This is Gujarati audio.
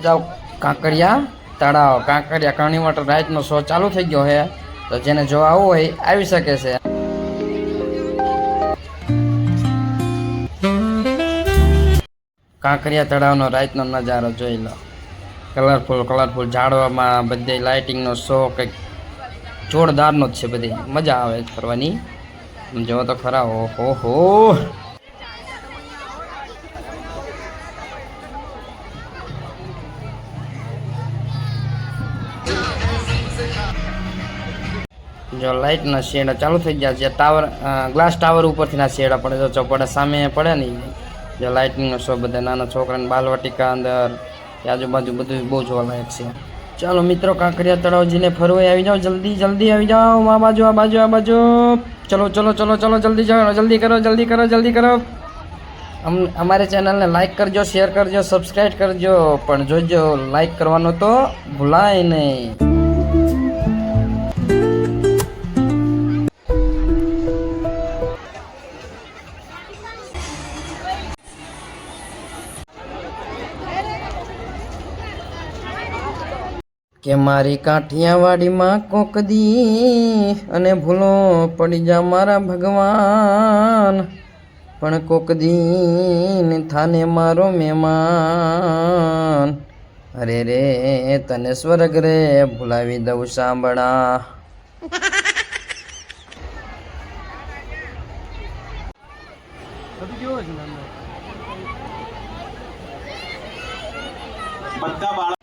જાઓ કાંકરિયા તળાવ, કાંકરિયા ઘણી વોટર રાઈડનો શો ચાલુ થઈ ગયો છે, તો જેને જોવા આવવું હોય આવી શકે છે. કાંકરિયા તળાવનો રાઈડનો નજારો જોઈ લો. કલરફુલ ઝાડવામાં બધે લાઇટિંગનો શો કંઈક જોરદારનો જ છે. બધી મજા આવે ફરવાની. જો તો ખરા. ઓહો. જો લાઇટના શેડા ચાલુ થઈ ગયા છે. ટાવર ગ્લાસ ટાવર ઉપરથી ના શેડા પડે. જો ચોપડા સામે પડે ને, જો લાઇટિંગનો શો બધા નાના છોકરાને બાલવાટિકા અંદર આજુબાજુ બધું બહુ જોવાલાયક છે. ચાલો મિત્રો, કાંકરિયા તળાવજીને ફરવા આવી જાઓ. જલ્દી આવી જાઓ. આ બાજુ. ચલો જલ્દી કરો. અમારે ચેનલને લાઈક કરજો, શેર કરજો, સબસ્ક્રાઈબ કરજો. પણ જોજો, લાઈક કરવાનો તો ભૂલાય નહીં. કે મારી કાઠિયાવાડીમાં કોક દી અને ભૂલો પડી જા મારા ભગવાન, પણ કોક દી થાને મારો મહેમાન. અરે રે તને સ્વર્ગ રે ભૂલાવી દઉં સાંભળા. બધા